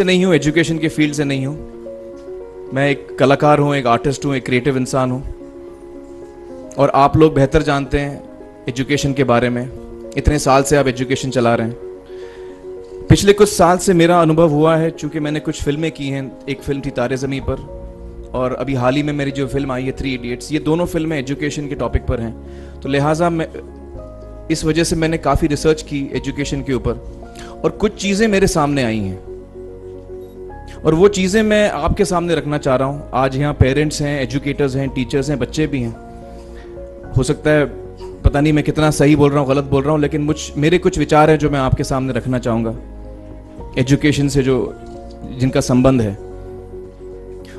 नहीं हूँ, एजुकेशन के फील्ड से नहीं हूँ। मैं एक कलाकार हूँ, एक आर्टिस्ट हूँ, एक क्रिएटिव इंसान हूँ। और आप लोग बेहतर जानते हैं एजुकेशन के बारे में। इतने साल से आप एजुकेशन चला रहे हैं। पिछले कुछ साल से मेरा अनुभव हुआ है, चूँकि मैंने कुछ फिल्में की हैं। एक फिल्म थी तारे ज़मीं पर, और अभी हाल ही में मेरी जो फिल्म आई है 3 इडियट्स, ये दोनों फिल्में एजुकेशन के टॉपिक पर हैं। तो लिहाजा मैं इस वजह से मैंने काफ़ी रिसर्च की एजुकेशन के ऊपर, और कुछ चीज़ें मेरे सामने आई हैं और वो चीज़ें मैं आपके सामने रखना चाह रहा हूँ। आज यहाँ पेरेंट्स हैं, एजुकेटर्स हैं, टीचर्स हैं, बच्चे भी हैं। हो सकता है पता नहीं मैं कितना सही बोल रहा हूँ, गलत बोल रहा हूँ, लेकिन मेरे कुछ विचार हैं जो मैं आपके सामने रखना चाहूँगा एजुकेशन से जो जिनका संबंध है।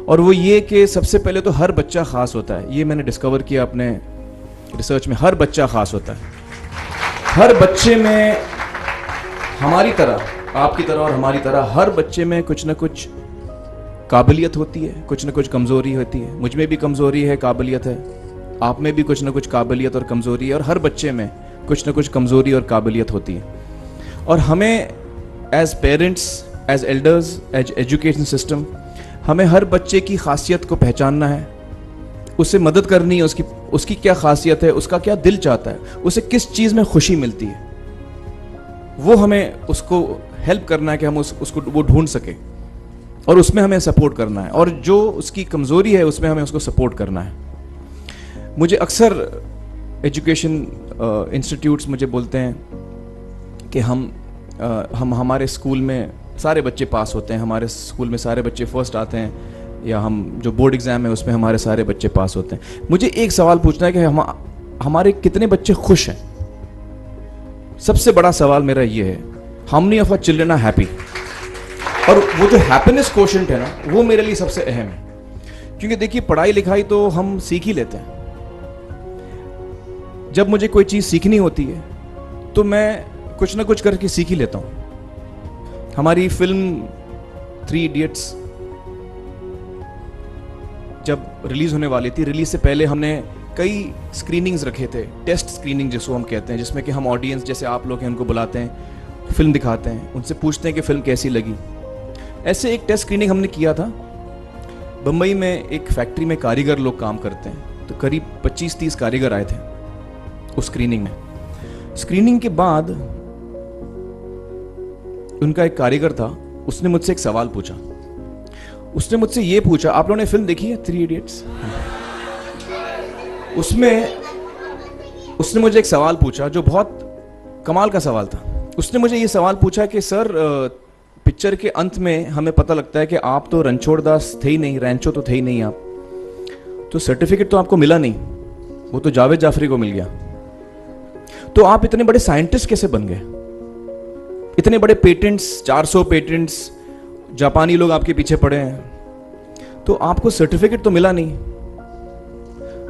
और वो ये कि सबसे पहले तो हर बच्चा ख़ास होता है। ये मैंने डिस्कवर किया अपने रिसर्च में। हर बच्चा ख़ास होता है। हर बच्चे में, हमारी तरह, आपकी तरह और हमारी तरह, हर बच्चे में कुछ ना कुछ काबिलियत होती है, कुछ ना कुछ कमज़ोरी होती है। मुझ में भी कमज़ोरी है, काबिलियत है। आप में भी कुछ ना कुछ काबिलियत और कमज़ोरी है, और हर बच्चे में कुछ ना कुछ कमज़ोरी और काबिलियत होती है। और हमें as parents, as elders, as education system, हमें हर बच्चे की खासियत को पहचानना है, उसे मदद करनी है। उसकी क्या खासियत है, उसका क्या दिल चाहता है, उसे किस चीज़ में खुशी मिलती है, वो हमें उसको हेल्प करना है कि हम उसको वो ढूंढ सके, और उसमें हमें सपोर्ट करना है। और जो उसकी कमज़ोरी है उसमें हमें उसको सपोर्ट करना है। मुझे अक्सर एजुकेशन इंस्टीट्यूट्स मुझे बोलते हैं कि हम हमारे स्कूल में सारे बच्चे पास होते हैं, हमारे स्कूल में सारे बच्चे फर्स्ट आते हैं, या हम जो बोर्ड एग्ज़ाम है उसमें हमारे सारे बच्चे पास होते हैं। मुझे एक सवाल पूछना है कि हमारे कितने बच्चे खुश हैं? सबसे बड़ा सवाल मेरा ये है, how many of our children are happy? और वो जो हैप्पीनेस कोशेंट है ना, वो मेरे लिए सबसे अहम है। क्योंकि देखिए, पढ़ाई लिखाई तो हम सीख ही लेते हैं। जब मुझे कोई चीज़ सीखनी होती है तो मैं कुछ ना कुछ करके सीख ही लेता हूँ। हमारी फिल्म 3 इडियट्स जब रिलीज होने वाली थी, रिलीज से पहले हमने कई स्क्रीनिंग्स रखे थे, टेस्ट स्क्रीनिंग जिसको हम कहते हैं, जिसमें कि हम ऑडियंस, जैसे आप लोग हैं, उनको बुलाते हैं, फिल्म दिखाते हैं, उनसे पूछते हैं कि फिल्म कैसी लगी। ऐसे एक टेस्ट स्क्रीनिंग हमने किया था। बम्बई में एक फैक्ट्री में कारीगर लोग काम करते हैं, तो करीब 25-30 कारीगर आए थे उस स्क्रीनिंग में। स्क्रीनिंग के बाद उनका एक कारीगर था, उसने मुझसे एक सवाल पूछा। उसने मुझसे ये पूछा, आप लोगों ने फिल्म देखी है 3 इडियट्स? उसमें उसने मुझे एक सवाल पूछा जो बहुत कमाल का सवाल था। उसने मुझे ये सवाल पूछा कि सर, पिक्चर के अंत में हमें पता लगता है कि आप तो रणछोड़ दास थे ही नहीं, रैंचो तो थे ही नहीं आप, तो सर्टिफिकेट तो आपको मिला नहीं, वो तो जावेद जाफरी को मिल गया। तो आप इतने बड़े साइंटिस्ट कैसे बन गए? इतने बड़े पेटेंट्स, 400 पेटेंट्स, जापानी लोग आपके पीछे पड़े हैं, तो आपको सर्टिफिकेट तो मिला नहीं,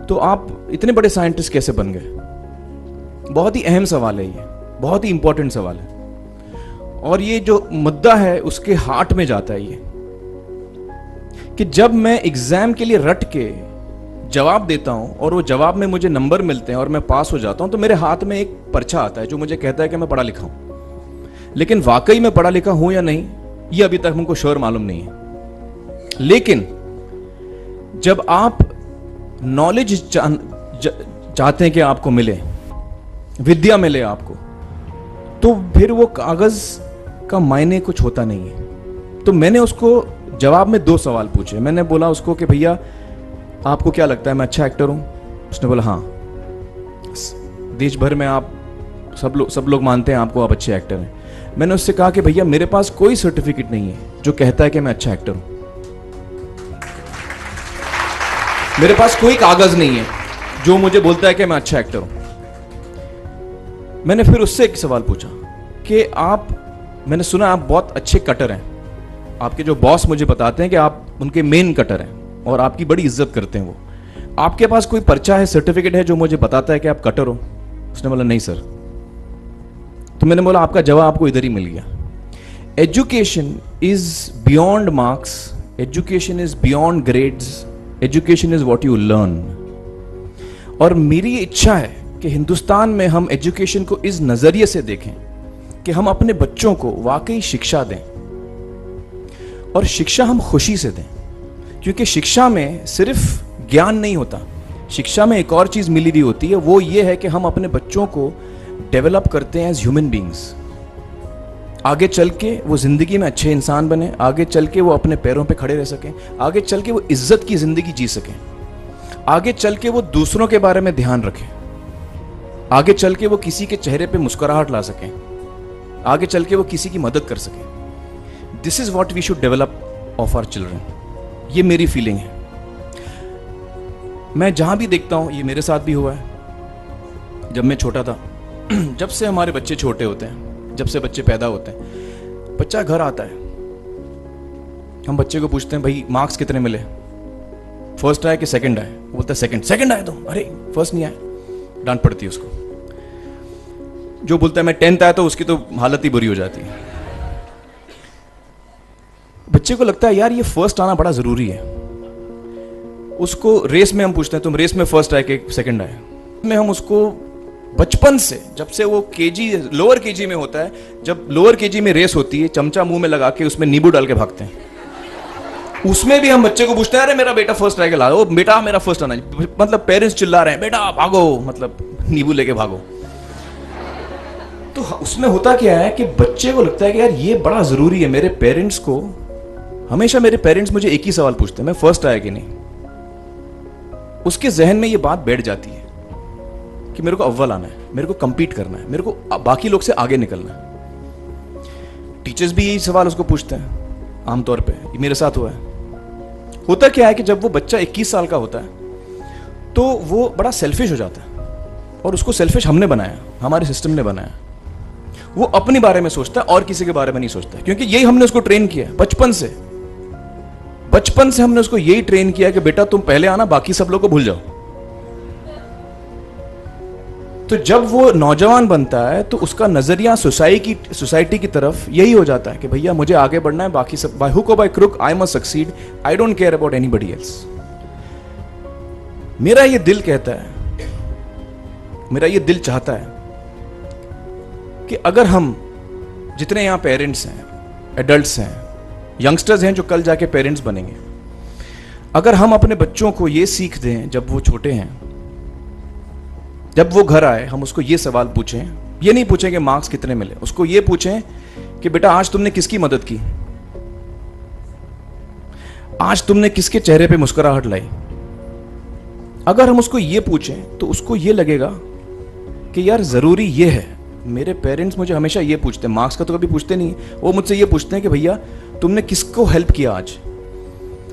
तो आप इतने बड़े साइंटिस्ट कैसे बन गए? बहुत ही अहम सवाल है ये, बहुत ही इंपॉर्टेंट सवाल है। और ये जो मुद्दा है उसके हार्ट में जाता है ये, कि जब मैं एग्जाम के लिए रट के जवाब देता हूं और वो जवाब में मुझे नंबर मिलते हैं और मैं पास हो जाता हूं, तो मेरे हाथ में एक पर्चा आता है जो मुझे कहता है कि मैं पढ़ा लिखा हूं। लेकिन वाकई में पढ़ा लिखा हूं या नहीं, ये अभी तक हमको श्योर मालूम नहीं है। लेकिन जब आप नॉलेज चाहते हैं कि आपको मिले, विद्या मिले आपको, तो फिर वो कागज का मायने कुछ होता नहीं है। तो मैंने उसको जवाब में 2 सवाल पूछे। मैंने बोला उसको कि भैया, आपको क्या लगता है मैं अच्छा एक्टर हूं? उसने बोला हाँ, देश भर में आप सब लोग मानते हैं आपको, आप अच्छे एक्टर हैं। मैंने उससे कहा कि भैया, मेरे पास कोई सर्टिफिकेट नहीं है जो कहता है कि मैं अच्छा एक्टर हूं। मेरे पास कोई कागज नहीं है जो मुझे बोलता है कि मैं अच्छा एक्टर हूं। मैंने फिर उससे एक सवाल पूछा कि मैंने सुना आप बहुत अच्छे कटर हैं, आपके जो बॉस मुझे बताते हैं कि आप उनके मेन कटर हैं और आपकी बड़ी इज्जत करते हैं वो, आपके पास कोई पर्चा है, सर्टिफिकेट है जो मुझे बताता है कि आप कटर हो? उसने बोला नहीं सर। तो मैंने बोला आपका जवाब आपको इधर ही मिल गया। Education is beyond marks, education is beyond grades, education is what you learn. और मेरी इच्छा है कि हिंदुस्तान में हम एजुकेशन को इस नजरिए से देखें कि हम अपने बच्चों को वाकई शिक्षा दें। और शिक्षा हम खुशी से दें, क्योंकि शिक्षा में सिर्फ ज्ञान नहीं होता, शिक्षा में एक और चीज़ मिली हुई होती है, वो ये है कि हम अपने बच्चों को डेवलप करते हैं एज ह्यूमन बींग्स। आगे चल के वो ज़िंदगी में अच्छे इंसान बने, आगे चल के वो अपने पैरों पे खड़े रह सकें, आगे चल के वो इज्जत की ज़िंदगी जी सकें, आगे चल के वो दूसरों के बारे में ध्यान रखें, आगे चल के वो किसी के चेहरे पे मुस्कुराहट ला सकें, आगे चल के वो किसी की मदद कर सकें। This is what we should develop of our children. ये मेरी फीलिंग है। मैं जहाँ भी देखता हूँ, ये मेरे साथ भी हुआ है जब मैं छोटा था। जब से हमारे बच्चे छोटे होते हैं, जब से बच्चे पैदा होते हैं, बच्चा घर आता है, हम बच्चे को पूछते हैं भाई मार्क्स कितने मिले, फर्स्ट आए कि सेकंड आए? वो बोलता है सेकंड। सेकंड आए तो अरे फर्स्ट नहीं आए, डांट पड़ती है उसको। जो बोलता है मैं 10th आया तो उसकी तो हालत ही बुरी हो जाती है। बच्चे को लगता है यार ये फर्स्ट आना बड़ा जरूरी है। उसको रेस में हम पूछते हैं तुम रेस में फर्स्ट आए कि सेकंड आए? में हम उसको बचपन से, जब से वो केजी लोअर केजी में होता है, जब लोअर केजी में रेस होती है, चमचा मुंह में लगा के उसमें नींबू डाल के भागते हैं। उसमें भी हम बच्चे को पूछते हैं अरे मेरा बेटा फर्स्ट आएगा, ला ओ बेटा मेरा फर्स्ट आना, मतलब पेरेंट्स चिल्ला रहे हैं बेटा भागो, मतलब नींबू लेके भागो। तो उसमें होता क्या है कि बच्चे को लगता है कि यार ये बड़ा जरूरी है। मेरे पेरेंट्स को हमेशा, मेरे पेरेंट्स मुझे एक ही सवाल पूछते हैं, मैं फर्स्ट आया कि नहीं। उसके जहन में ये बात बैठ जाती है कि मेरे को अव्वल आना है, मेरे को कंपीट करना है, मेरे को बाकी लोग से आगे निकलना है। टीचर्स भी यही सवाल उसको पूछते हैं आमतौर पे, ये मेरे साथ हुआ है। होता क्या है कि जब वो बच्चा 21 साल का होता है तो वो बड़ा सेल्फिश हो जाता है, और उसको सेल्फिश हमने बनाया, हमारे सिस्टम ने बनाया। वो अपने बारे में सोचता है और किसी के बारे में नहीं सोचता, क्योंकि यही हमने उसको ट्रेन किया है बचपन से। बचपन से हमने उसको यही ट्रेन किया कि बेटा तुम पहले आना, बाकी सब लोग को भूल जाओ। तो जब वो नौजवान बनता है तो उसका नजरिया सोसाइटी की तरफ यही हो जाता है कि भैया मुझे आगे बढ़ना है, बाकी सब बाय हुक और by crook I must succeed, I don't care about anybody else. मेरा ये दिल कहता है, मेरा ये दिल चाहता है कि अगर हम जितने यहां पेरेंट्स हैं, एडल्ट्स हैं, यंगस्टर्स हैं जो कल जाके पेरेंट्स बनेंगे, अगर हम अपने बच्चों को ये सीख दें जब वो छोटे हैं, जब वो घर आए हम उसको ये सवाल पूछें, ये नहीं पूछें कि मार्क्स कितने मिले, उसको ये पूछें कि बेटा आज तुमने किसकी मदद की, आज तुमने किसके चेहरे पे मुस्कुराहट लाई। अगर हम उसको ये पूछें तो उसको ये लगेगा कि यार जरूरी ये है, मेरे पेरेंट्स मुझे हमेशा ये पूछते हैं, मार्क्स का तो कभी पूछते नहीं, वो मुझसे ये पूछते हैं कि भैया तुमने किसको हेल्प किया आज।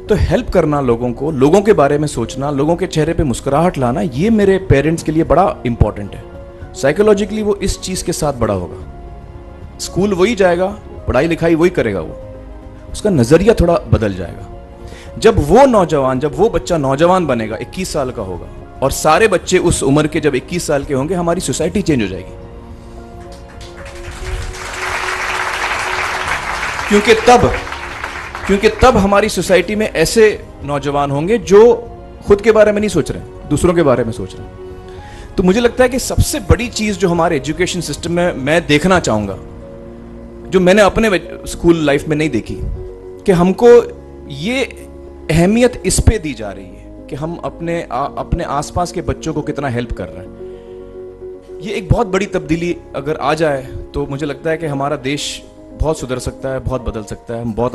तो हेल्प करना लोगों को, लोगों के बारे में सोचना, लोगों के चेहरे पे मुस्कुराहट लाना, ये मेरे पेरेंट्स के लिए बड़ा इंपॉर्टेंट है। साइकोलॉजिकली वो इस चीज के साथ बड़ा होगा, स्कूल वही जाएगा, पढ़ाई लिखाई वही करेगा, वो उसका नजरिया थोड़ा बदल जाएगा। जब वो बच्चा नौजवान बनेगा, 21 साल का होगा, और सारे बच्चे उस उम्र के जब 21 साल के होंगे, हमारी सोसाइटी चेंज हो जाएगी। क्योंकि तब हमारी सोसाइटी में ऐसे नौजवान होंगे जो खुद के बारे में नहीं सोच रहे, दूसरों के बारे में सोच रहे हैं। तो मुझे लगता है कि सबसे बड़ी चीज जो हमारे एजुकेशन सिस्टम में मैं देखना चाहूंगा, जो मैंने अपने स्कूल लाइफ में नहीं देखी, कि हमको ये अहमियत इस पे दी जा रही है कि हम अपने आसपास के बच्चों को कितना हेल्प कर रहे हैं। ये एक बहुत बड़ी तब्दीली अगर आ जाए तो मुझे लगता है कि हमारा देश बहुत सुधर सकता है, बहुत बदल सकता है, हम बहुत